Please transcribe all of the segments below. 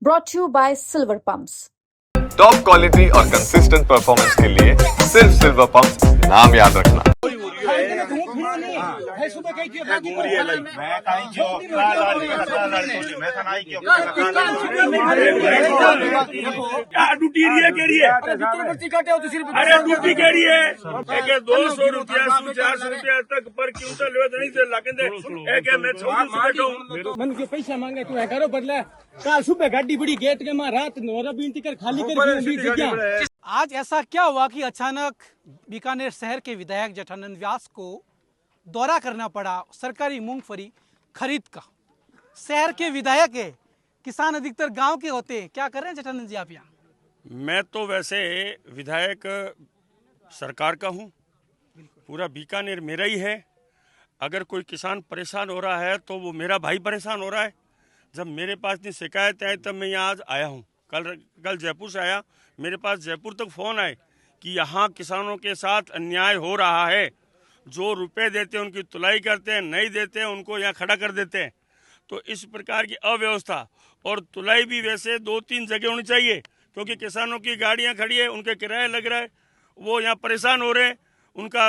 brought to you by Silver Pumps. Top quality और consistent performance के लिए सिर्फ सिल्वर पंप्स नाम याद रखना। अरे ड्यूटी केड़ी है 200 रुपया 400 रुपया तक पर क्विंटल नहीं से लागंदे मैं 26 मन के पैसा मांगे तू करो बदले काल सुबह गाड़ी बड़ी गेट के मां रात नोरा बीनती कर खाली कर आज ऐसा क्या हुआ कि अचानक बीकानेर शहर के विधायक जेठानंद व्यास को दौरा करना पड़ा सरकारी मूंगफली खरीद का। शहर के विधायक है, किसान अधिकतर गांव के होते हैं। क्या कर रहे हैं जेठानंद जी आप यहाँ? मैं तो वैसे विधायक सरकार का हूँ, पूरा बीकानेर मेरा ही है। अगर कोई किसान परेशान हो रहा है तो वो मेरा भाई परेशान हो रहा है। जब मेरे पास इतनी शिकायतें आई तब मैं यहाँ आज आया हूँ। कल जयपुर से आया, मेरे पास जयपुर तक फ़ोन आए कि यहाँ किसानों के साथ अन्याय हो रहा है। जो रुपए देते हैं उनकी तुलाई करते हैं, नहीं देते हैं उनको यहाँ खड़ा कर देते हैं। तो इस प्रकार की अव्यवस्था और तुलाई भी वैसे 2-3 जगह होनी चाहिए, क्योंकि किसानों की गाड़ियाँ खड़ी है, उनके किराया लग रहा है, वो यहाँ परेशान हो रहे हैं, उनका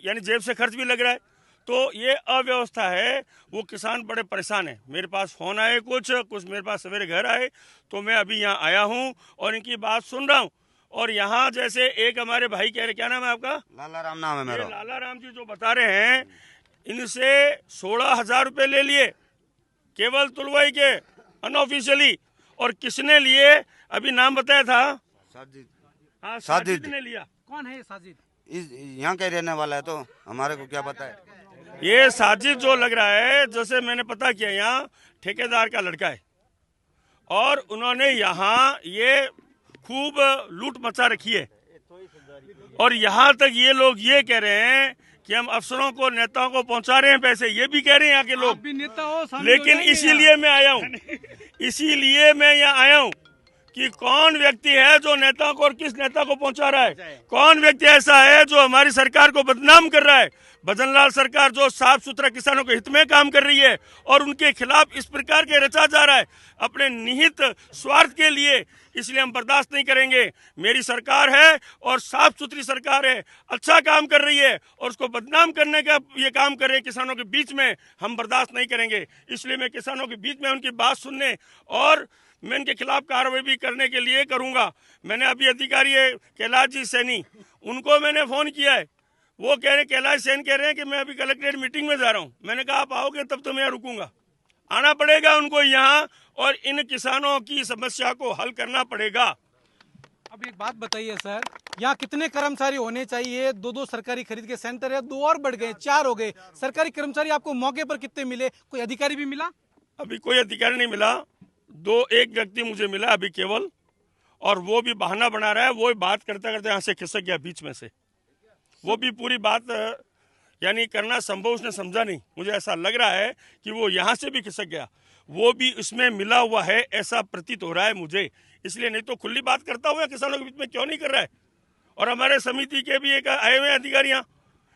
यानी जेब से खर्च भी लग रहा है। तो ये अव्यवस्था है, वो किसान बड़े परेशान हैं। मेरे पास फ़ोन आए कुछ मेरे पास सवेरे घर आए, तो मैं अभी यहाँ आया हूँ और इनकी बात सुन रहा हूँ। और यहाँ जैसे एक हमारे भाई कह रहे, क्या नाम है आपका? लाला राम नाम है मेरा। लाला राम जी जो बता रहे हैं, इनसे 16,000 रुपये ले लिए केवल तुलवाई के अनऑफिशियली। और किसने लिए अभी नाम बताया था? साजिद। हाँ, साजिद ने लिया। कौन है ये साजिद? यहाँ के रहने वाला है, तो हमारे को क्या पता है। ये साजिद जो लग रहा है, जैसे मैंने पता किया, यहाँ ठेकेदार का लड़का है और उन्होंने यहाँ ये खूब लूट मचा रखी है। और यहाँ तक ये लोग ये कह रहे हैं कि हम अफसरों को, नेताओं को पहुंचा रहे हैं पैसे, ये भी कह रहे हैं यहाँ के लोग। भी नेता हो, लेकिन इसीलिए मैं आया हूँ, इसीलिए मैं यहाँ आया हूँ कि कौन व्यक्ति है जो नेताओं को और किस नेता को पहुंचा रहा है। कौन व्यक्ति ऐसा है जो हमारी सरकार को बदनाम कर रहा है। भजनलाल सरकार जो साफ सुथरा किसानों के हित में काम कर रही है और उनके खिलाफ इस प्रकार के रचा जा रहा है अपने निहित स्वार्थ के लिए, इसलिए हम बर्दाश्त नहीं करेंगे। मेरी सरकार है और साफ सुथरी सरकार है, अच्छा काम कर रही है और उसको बदनाम करने का ये काम कर रहे हैं किसानों के बीच में, हम बर्दाश्त नहीं करेंगे। इसलिए मैं किसानों के बीच में उनकी बात सुनने और मैं इनके खिलाफ कार्रवाई भी करने के लिए करूंगा। मैंने अभी अधिकारी है कैलाश जी सैनी, उनको मैंने फ़ोन किया है। वो कह रहे, कैलाश सैन कह रहे हैं कि मैं अभी कलेक्ट्रेट मीटिंग में जा रहा हूं। मैंने कहा आप आओगे तब तो मैं यहाँ रुकूंगा। आना पड़ेगा उनको यहाँ और इन किसानों की समस्या को हल करना पड़ेगा। अब एक बात बताइए सर, यहाँ कितने कर्मचारी होने चाहिए? 2 सरकारी खरीद के सेंटर है, 2 और बढ़ गए, 4 हो गए। सरकारी कर्मचारी आपको मौके पर कितने मिले? कोई अधिकारी भी मिला? अभी कोई अधिकारी नहीं मिला। एक व्यक्ति मुझे मिला अभी केवल, और वो भी बहाना बना रहा है। वो बात करते करते यहाँ से खिसक गया बीच में से। वो भी पूरी बात यानी करना संभव उसने समझा नहीं। मुझे ऐसा लग रहा है कि वो यहाँ से भी खिसक गया, वो भी इसमें मिला हुआ है, ऐसा प्रतीत हो रहा है मुझे। इसलिए नहीं तो खुली बात करता हुआ किसानों के बीच में क्यों नहीं कर रहा है। और हमारे समिति के भी एक आए हुए अधिकारी यहाँ,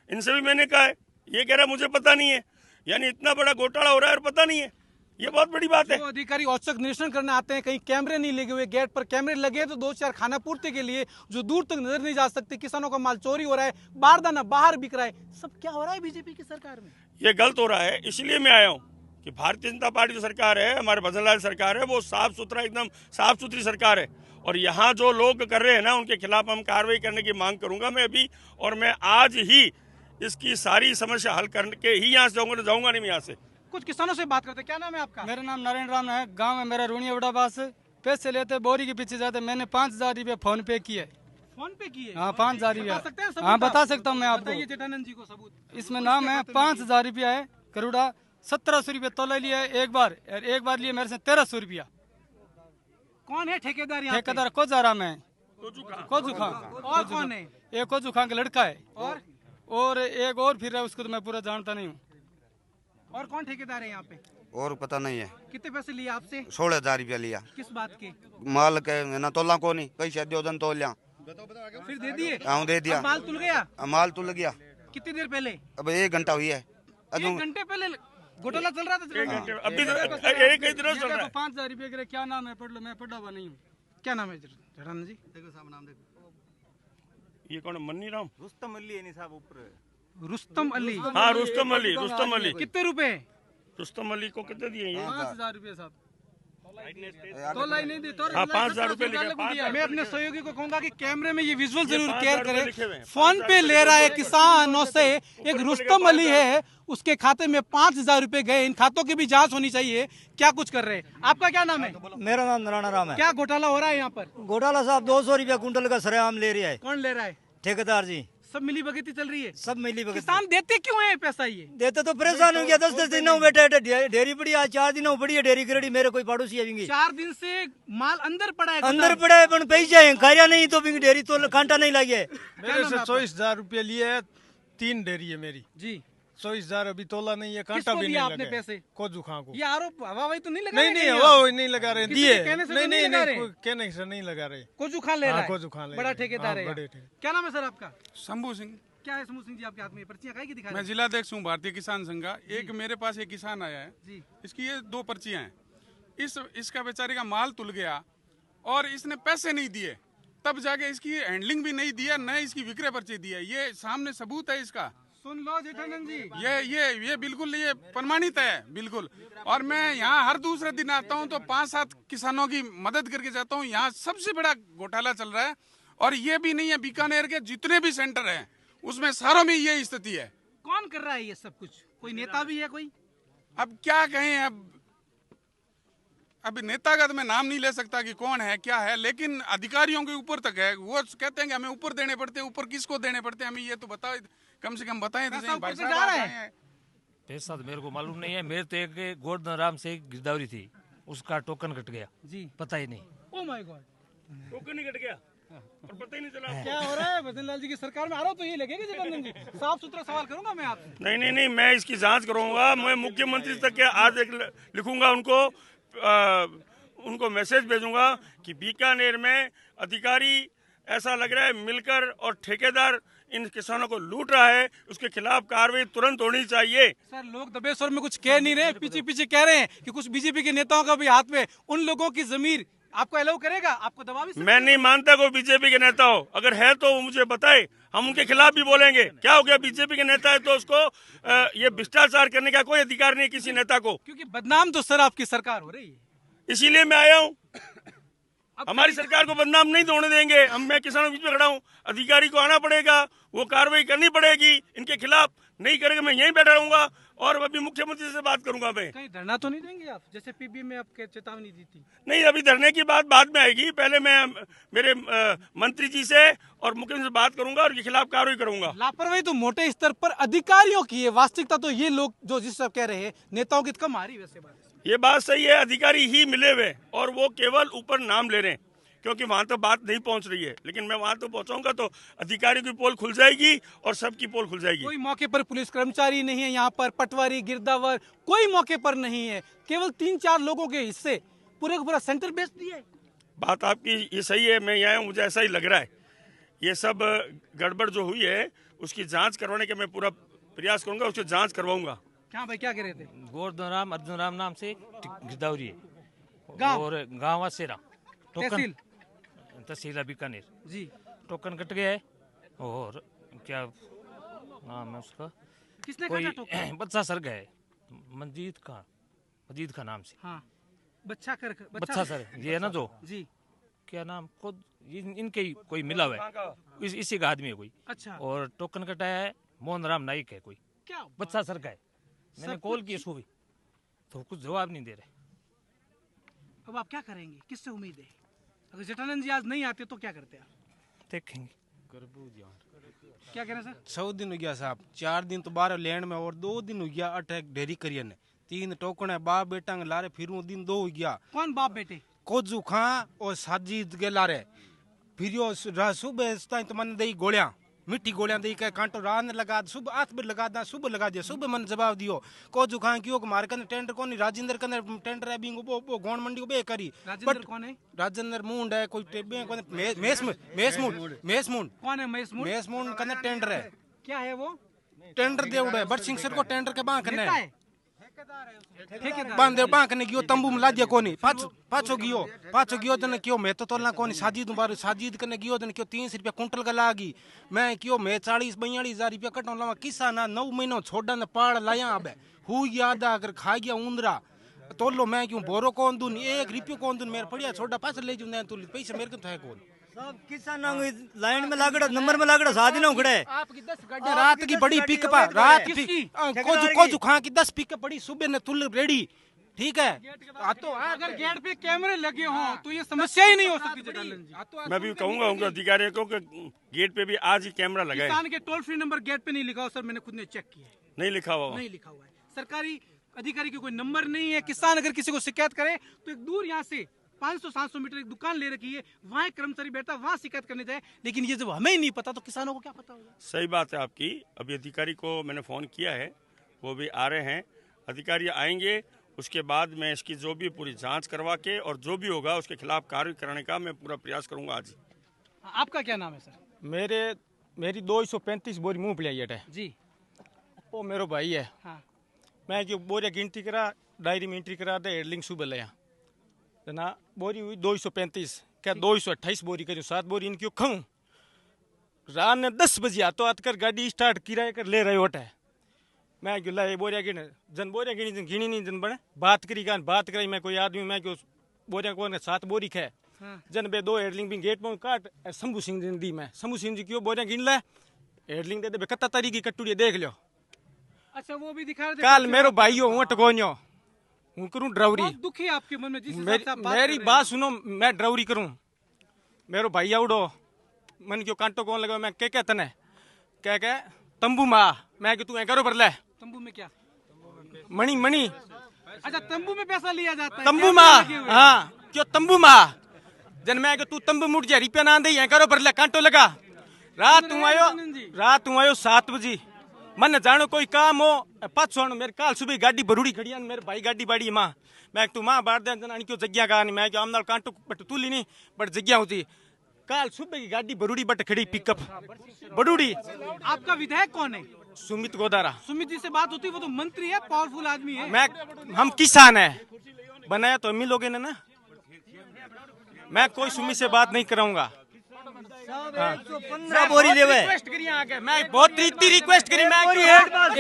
इनसे भी मैंने कहा है, ये कह रहा है मुझे पता नहीं है। यानी इतना बड़ा घोटाला हो रहा है और पता नहीं है, ये बहुत बड़ी बात है। जो अधिकारी औचक निरीक्षण करने आते हैं, कहीं कैमरे नहीं लगे हुए, गेट पर कैमरे लगे तो 2-4 खाना पूर्ति के लिए जो दूर तक नजर नहीं जा सकते, किसानों का माल चोरी हो रहा है, बारदाना बाहर बिक रहा है। सब क्या हो रहा है बीजेपी की सरकार में? ये गलत हो रहा है। इसलिए मैं आया हूँ कि भारतीय जनता पार्टी जो सरकार है, हमारे भजनलाल सरकार है, वो साफ सुथरा, एकदम साफ सुथरी सरकार है। और यहाँ जो लोग कर रहे हैं ना, उनके खिलाफ हम कार्रवाई करने की मांग करूंगा मैं अभी। और मैं आज ही इसकी सारी समस्या हल करके ही यहाँ से जाऊंगा नहीं मैं यहाँ से। कुछ किसानों से बात करते, क्या नाम है आपका? मेरा नाम नारायण राम है, गांव है मेरा रूणिया बड़ा बास। पैसे लेते बोरी के पीछे जाते, मैंने 5,000 रुपये फोन पे किए। फोन पे किए? हाँ 5,000 बता सकते हैं रुपया। सबूत? हाँ बता सकता हूँ मैं आपको। बताइए जेठानंद जी को सबूत। इसमें नाम है 5,000 रुपया है करोड़ा। 1,700 रुपये तोला लिया है एक बार, और एक बार लिए मेरे से 1,300 रुपया। कौन है ठेकेदार यहाँ पे? ठेकेदार कोजाराम है, कोजू खां। और कौन है? एक कोजू खां का लड़का है, और एक और फिर है, उसको तो मैं पूरा जानता नहीं हूँ। और कौन ठेकेदार है यहाँ पे? और पता नहीं है। कितने पैसे लिए आपसे? 16,000 रुपया लिया। किस बात के? माल के ना तोला को नहीं, पैसे दो दिन तोल लिया। फिर दे दिए? हाँ दे दिया। अब माल तुल गया? माल तुल गया। कितनी देर पहले? अब 1 घंटा हुई है। एक घंटे पहले घोटाला चल रहा था एक घंटे अभी तो एक ही दिनों चल रहा है। 5,000 रुपये के क्या नाम है, पढ़ लो, मैं पढ़ा हुआ नहीं हूँ। क्या नाम है जठानंद जी? देखो साहब नाम देखो, ये कौन है? मन्नी राम, रुस्तम अली है नहीं साहब ऊपर। रुस्तम अली। हाँ रुस्तम अली, रुस्तम अली। कितने रुपए? रुस्तम अली को कितने दिए ये? 5,000 रुपये साहब। तोला ही नहीं दी, तो हाँ 5,000 रुपये लिखे। मैं अपने सहयोगी को कहूंगा कि कैमरे में ये विजुअल जरूर ये केयर 5,000 लिखे हुए करें। हैं। फोन पे ले रहा है किसानों से, एक रुस्तम अली है, उसके खाते में 5,000 रुपए गए। इन खातों की भी जांच होनी चाहिए, क्या कुछ कर रहे हैं। आपका क्या नाम है? मेरा नाम नारायण राम है। क्या घोटाला हो रहा है यहाँ पर? घोटाला साहब 200 रुपया कुंटल का सरेआम ले रहा है। कौन ले रहा है? ठेकेदार जी। सब मिली भगती चल रही है। सब मिली भगत। किसान देते क्यों है पैसा ये? देते तो परेशान हो गया। 10-10 दिन बैठे डेयरी पड़ी, आज 4 दिन पड़ी है डेयरी करेड़ी। मेरे कोई पड़ोसी आएंगे, 4 दिन से माल अंदर पड़ा है। अंदर पड़ा है पर पैसे है खाया नहीं तो डेयरी तो कांटा नहीं लगे। मेरे से 24,000 रुपये लिए है, 3 डेयरी है मेरी जी। 24,000 अभी तोला नहीं है, कांटा किसको भी दिया नहीं आपने लगा। पैसे? कोजू खां को। ये आरोप हवाई तो नहीं लगा? नहीं वो नहीं लगा रहे, किसी दिए के कहने से तो नहीं नहीं नहीं लगा नहीं, रहे? कोई कहने से नहीं लगा रहे। कोजू खान ले रहा हाँ, है? कोजू खान ले बड़ा रहा है। ठेकेदार हाँ, है। बड़े ठेके। क्या नाम है सर आपका? शंभू सिंह, क्या है समूह सिंह जी आपके हाथ में? पर्चियां काहे की दिखा मैं रहे हैं? जिलाध्यक्ष हूँ भारतीय किसान संघ का। एक मेरे पास एक किसान आया है, जी। इसकी ये 2 पर्चियां हैं। इसका बेचारे का माल तुल गया और इसने पैसे नहीं दिए, तब जाके इसकी हैंडलिंग भी नहीं दिया, न इसकी विक्रय पर्ची दी है। ये सामने सबूत है इसका। सुन लो जेठानंद जी, ये बिल्कुल ये प्रमाणित है बिल्कुल। और मैं यहाँ हर दूसरे दिन आता हूँ तो 5-7 किसानों की मदद करके जाता हूँ। यहाँ सबसे बड़ा घोटाला चल रहा है। और ये भी नहीं है, बीकानेर के जितने भी सेंटर हैं उसमें सारों में ये स्थिति है। कौन कर रहा है ये सब कुछ? कोई नेता भी है कोई? अब क्या कहें, अब नेता का तो मैं नाम नहीं ले सकता कि कौन है क्या है, लेकिन अधिकारियों के ऊपर तक है। वो कहते हैं कि हमें ऊपर देने पड़ते हैं। ऊपर किसको देने पड़ते हैं हमें ये तो बताओ, कम से कम बताएं तो पैसा सही। ऊपर भाई से साहब जा रहा आप है? आए हैं। पैसा तो मेरे को मालूम नहीं है। मेरे तो एक गोवर्धन राम से एक गिरदावरी थी, उसका टोकन कट गया, जी। पता ही नहीं। Oh my God, token he cut गया और पता ही नहीं चला। क्या हो रहा है? भजन लाल जी की सरकार में आरोप तो ये लगेगा जेठानंद जी। साफ सुथरा सवाल करूंगा मैं आपसे। नहीं, मैं इसकी जांच करूंगा। मैं मुख्यमंत्री तक के आज एक लिखूंगा उनको मैसेज भेजूंगा कि बीकानेर में अधिकारी ऐसा लग रहा है मिलकर और ठेकेदार इन किसानों को लूट रहा है, उसके खिलाफ कार्रवाई तुरंत होनी चाहिए। सर लोग दबे स्वर में कुछ कह नहीं रहे, पीछे कह रहे हैं कि कुछ बीजेपी के नेताओं का भी हाथ में। उन लोगों की जमीर आपको अलाउ करेगा? आपको दबा भी सकते मैं नहीं मानता कोई बीजेपी के नेता हो। अगर है तो वो मुझे बताए, हम उनके खिलाफ भी बोलेंगे। क्या हो गया, बीजेपी के नेता है तो उसको ये भ्रष्टाचार करने का कोई अधिकार नहीं किसी नेता को। क्योंकि बदनाम तो सर आपकी सरकार हो रही है। इसीलिए मैं आया हूँ। हमारी सरकार को बदनाम नहीं होने देंगे हम। मैं किसानों के बीच में खड़ा हूँ। अधिकारी को आना पड़ेगा, वो कार्रवाई करनी पड़ेगी इनके खिलाफ। नहीं करेंगे मैं यहीं बैठा रहूंगा और अभी मुख्यमंत्री से बात करूंगा। मैं कहीं धरना तो नहीं देंगे आप, जैसे पीबी में आपके चेतावनी दी थी? नहीं, अभी धरने की बात बाद में आएगी। पहले मैं मेरे मंत्री जी से और मुख्यमंत्री से बात करूंगा और के खिलाफ कार्रवाई करूंगा। लापरवाही तो मोटे स्तर पर अधिकारियों की है, वास्तविकता तो ये लोग जो जिस सब कह रहे हैं नेताओं की कम आ रही। वैसे बात ये बात सही है, अधिकारी ही मिले हुए और वो केवल ऊपर नाम ले रहे हैं, क्योंकि वहां तक बात नहीं पहुंच रही है। लेकिन मैं वहां तक पहुंचाऊंगा तो अधिकारी की पोल खुल जाएगी और सबकी पोल खुल जाएगी। कोई मौके पर पुलिस कर्मचारी नहीं है यहाँ पर, पटवारी गिरदावर कोई मौके पर नहीं है, केवल 3-4 लोगों के हिस्से पूरे का पूरा सेंटर बेच दिया है। बात आपकी ये सही है, मैं यहाँ हूँ, मुझे ऐसा ही लग रहा है। ये सब गड़बड़ जो हुई है उसकी जांच करवाने के मैं पूरा प्रयास करूंगा, उसकी जांच करवाऊंगा। क्या भाई क्या कह रहे थे? गोवर्धन राम अर्जुन राम नाम से गिरदावरी है गाँव? और गाँव वासेरा तहसील? तहसील बीकानेर जी। टोकन कट गया है। और क्या नाम है उसका, किसने कोई काटा टोकन? बच्चा सर गए, मजीद का नाम से। हाँ, बच्चा सर ये है ना जो, जी। क्या नाम खुद इनके ही कोई मिला हुआ है, इसी का आदमी है कोई। अच्छा। और टोकन कटाया है मोहन राम नाइक है कोई, क्या बच्चा सर का है। मैंने कॉल किया सुबह तो कुछ जवाब नहीं दे रहे। अब आप क्या करेंगे, किससे उम्मीद है? अगर जेठानंद जी आज नहीं आते तो क्या करते आप? देखेंगे। क्या कह रहे हैं सर? 100 दिन हो गया साहब, 4 दिन तो बाहर लैंड में और 2 दिन हो गया अटैक डेरी करियन ने। 3 टोकन है, बाप बेटा लारे फिर दिन 2 हो गया। कौन बाप बेटे? कोजू खां और साजिद के लारे फिर यो सुबह तो मन दई गोलियां, मिट्टी गोलियां दई के कांटो रात ने लगा, सुबह 8 बजे लगा दा, सुबह लगा दिया। सुबह मन जवाब दियो कोजू खां क्यों मारे कने टेंडर कोनी, राजेंद्र कने टेंडर है बिंग वो गोण मंडी को बे करी। राजेंद्र कौन है? राजेंद्र मुंड है कोई टेबे कोने मेसमुंड कौन है? मेसमुंड कने टेंडर है। क्या है वो? टेंडर दे उड़े बट सिंह सर को टेंडर के बां कने नेता है? बांधे बांकने गयो तंबू में लादिया कोनी पाछो गयो तने क्यों मैं तो तोलना कोनी साजिद बार साजिद कने गयो तने क्यों 300 रुपया कुंटल का लागी मैं क्यों मैं 40-42 रुपया कटो लावा किसा ना 9 महीनों छोड़ा ने पाड़ लाया अब हु याद अगर खा गया उंदरा तो लो मैं क्यों बोरो कौन दूं 1 रुपया कौन दूं मेरे पड़िया छोड़ा पास ले जूं तो पैसे मेरे को था कौन सब किसानों लाइन में लागड़ा नंबर में लागड़ा शादी ना खड़े आपकी 10 गाड़ी रात की बड़ी पिकअप रात की को खा की 10 पिकअप बड़ी सुबह ने तुल रेडी ठीक है तो अगर गेट पे कैमरे लगे हों तो ये समस्या ही नहीं हो सकती जटानंद जी। मैं भी कहूंगा उनके अधिकारियों को कि गेट पे भी आज ही कैमरा लगाए। किसान के टोल फ्री नंबर गेट पे नहीं लिखा हो सर, मैंने खुद ने चेक किया है, नहीं लिखा हुआ नहीं लिखा हुआ है। सरकारी अधिकारी की कोई नंबर नहीं है। किसान अगर किसी को शिकायत करे तो एक दूर यहाँ से 500-700 मीटर एक दुकान ले रखी है, वहाँ एक कर्मचारी बैठा, वहाँ शिकायत करने जाए। लेकिन ये जब हमें ही नहीं पता तो किसानों को क्या पता होगा। सही बात है आपकी। अभी अधिकारी को मैंने फ़ोन किया है, वो भी आ रहे हैं। अधिकारी आएंगे, उसके बाद मैं इसकी जो भी पूरी जांच करवा के और जो भी होगा उसके खिलाफ कार्रवाई करने का मैं पूरा प्रयास करूंगा आज। आपका क्या नाम है सर? मेरी 235 बोरी मूंगफली है जी। वो मेरा भाई है। हाँ। मैं जो बोरिया गिनती करा डायरी में एंट्री करा दे हेडलिंग सुबह लिया ना बोरी हुई 235 क्या 228 बोरी करूँ 7 बोरी इनकी खाऊं रात ने 10 बजे आतो आत कर गाड़ी स्टार्ट किराए कर ले रहे होता है। मैं गिला बोरिया गिने जन बोरिया गिनी जन गिनी नहीं जन बने बात करी गान बात कराई मैं कोई आदमी मैं क्यों बोरिया को 7 बोरी खे जन बे 2 हेडलिंग भी गेट में काट शंभू सिंह जी दी मैं शंभू सिंह जी क्यों बोरिया गिन ले हेडलिंग दे दे 71 तारीख की कट्टूड़ी देख लो। अच्छा वो भी दिखा रहे काल मेरो भाई हो हूँ टकोन्यो हूँ करूँ ड्रावरी दुखी आपके मन में जिस मेरी बात सुनो मैं ड्रावरी करूँ मेरो भाई आवड़ो मन क्यों कांटो कौन लगा मैं क्या तने क्या तंबू माँ मैं कि तू ऐ करो पर ले तंबू में क्या मणि अच्छा तंबू में पैसा लिया जाता है तंबू माँ हाँ क्यों तंबू माँ जन मैं कि तू तंबू मुड़ जा रुपया ना दे ऐ करो पर ले कांटो लगा रात तू आयो 7 बजे मन जानो कोई काम हो पाछो मेरे काल सुबह गाड़ी भरूड़ी खड़ी है मेरे भाई गाड़ी बाड़ी माँ मैं तू माँ बाढ़ दे जना क्यों जग्या का नहीं मैं क्यों आमदाल कांटो बट तुली नहीं बट जग्या होती काल सुबह की गाड़ी भरूड़ी बट खड़ी पिकअप बड़ूड़ी। आपका विधायक कौन है? सुमित गोदारा। सुमित जी से बात होती है, वो तो मंत्री है, पावरफुल आदमी है। हम किसान है बनाया तो हम ही लोग ना मैं कोई सुमित से बात नहीं कराऊंगा। 15 बोरी ले मैं बहुत रिक्वेस्ट करी मैं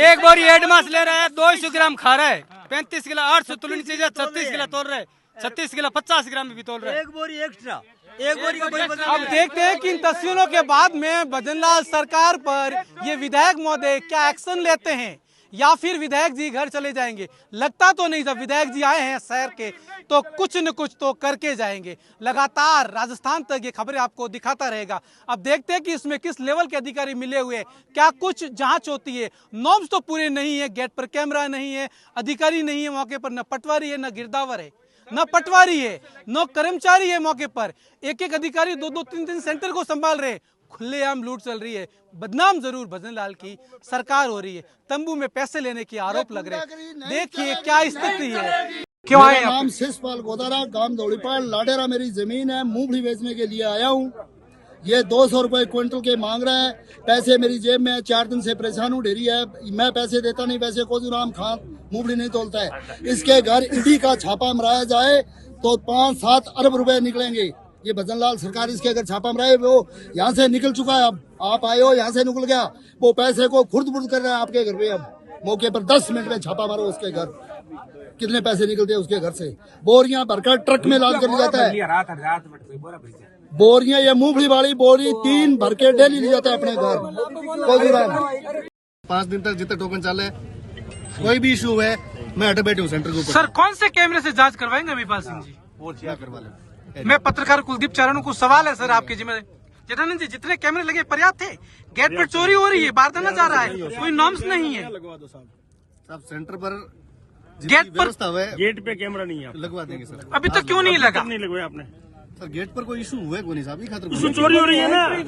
एक बोरी एडवांस ले रहा है 200 ग्राम खा रहा है 35 किलो 800 तुलनी चाहिए 36 किलो तोल रहे 36 किलो 50 ग्राम भी तोल रहे एक बोरी एक्स्ट्रा एक बोरी का अब देखते हैं कि इन तस्वीरों के बाद में भजनलाल सरकार पर ये विधायक महोदय क्या एक्शन लेते हैं या फिर विधायक जी घर चले जाएंगे। लगता तो नहीं, जब विधायक जी आए हैं शहर के तो कुछ न कुछ तो करके जाएंगे। लगातार राजस्थान तक ये खबरें आपको दिखाता रहेगा। अब देखते हैं कि इसमें किस लेवल के अधिकारी मिले हुए हैं, क्या कुछ जांच होती है। नॉर्म्स तो पूरे नहीं है, गेट पर कैमरा नहीं है, अधिकारी नहीं है मौके पर, न पटवारी है न गिरदावर है, न पटवारी है न कर्मचारी है मौके पर। एक एक अधिकारी 2-2-3-3 सेंटर को संभाल रहे। खुलेआम लूट चल रही है। बदनाम जरूर भजनलाल की सरकार हो रही है। तंबू में पैसे लेने के आरोप लग रहे हैं। देखिए क्या स्थिति है। क्यों आए? नाम शिषपाल गोदारा, गांव दौड़ीपाल, लाडेरा मेरी जमीन है। मूंगफली बेचने के लिए आया हूँ। ये 200 रुपए क्विंटल के मांग रहा है। पैसे मेरी जेब में 4 दिन से परेशान हूँ। ढेरी है, मैं पैसे देता नहीं। वैसे कोजूराम खान मूंगफली नहीं तोलता है। इसके घर ईडी का छापा मराया जाए तो 5-7 अरब रुपए निकलेंगे। ये भजनलाल सरकार इसके अगर छापा मराए, वो यहाँ से निकल चुका है। अब आप आए हो, यहाँ से निकल गया। वो पैसे को खुर्द-बुर्द कर रहा है आपके घर पे। अब मौके पर 10 मिनट में छापा मारो उसके घर, कितने पैसे निकलते हैं उसके घर से। बोरियां भरकर ट्रक में लाद कर ले जाता है। बोरियां, ये मूंगफली वाली बोरी 3 भर के डेली ले जाता है अपने घर। 5 दिन तक जितने टोकन चले, कोई भी इशू है, मैं हटे बैठे हूँ सेंटर के ऊपर। सर कौन से कैमरे से जांच करवाएंगे अमीपाल सिंह जी? वो क्या करवा ले। मैं पत्रकार कुलदीप चारण को सवाल है सर आपके जिम्मे। जटानंद जी जितने कैमरे लगे पर्याप्त थे? गेट पर चोरी हो रही है, बारदाना जा रहा है, कोई नॉर्म्स नहीं है। सब सेंटर पर गेट पर गेट पे कैमरा नहीं है, लगवा देंगे सर। अभी तक क्यों नहीं लगा? नहीं लगवाया आपने सर? गेट पर कोई इशू हुआ है कोई साहब? इशू चोरी हो रही है ना, ये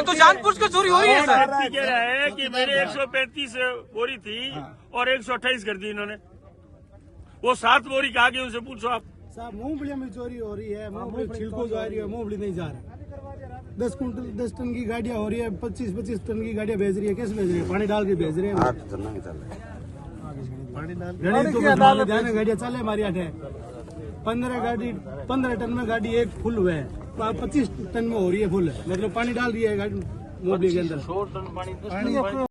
तो जानबूझ के चोरी हो रही है सर। कह रहा है कि मेरे 135 बोरी थी और 128 कर दी इन्होंने। वो 7 बोरी कहा गई, उनसे पूछो आप। साहब मूंगफली में चोरी हो रही है, मूंगफली छिलको जा रही है, मूंगफली नहीं जा रहा। 10 टन की गाड़ियां हो रही है, 25-25 टन की गाड़ियां भेज रही है। कैसे भेज रही है? पानी डाल के भेज रहे हैं। गाड़ियाँ चले हमारी 15 टन में गाड़ी एक फुल हुआ है, 25 टन में हो रही है फुल, मतलब पानी डाल दिया है गाड़ी मोबली के अंदर।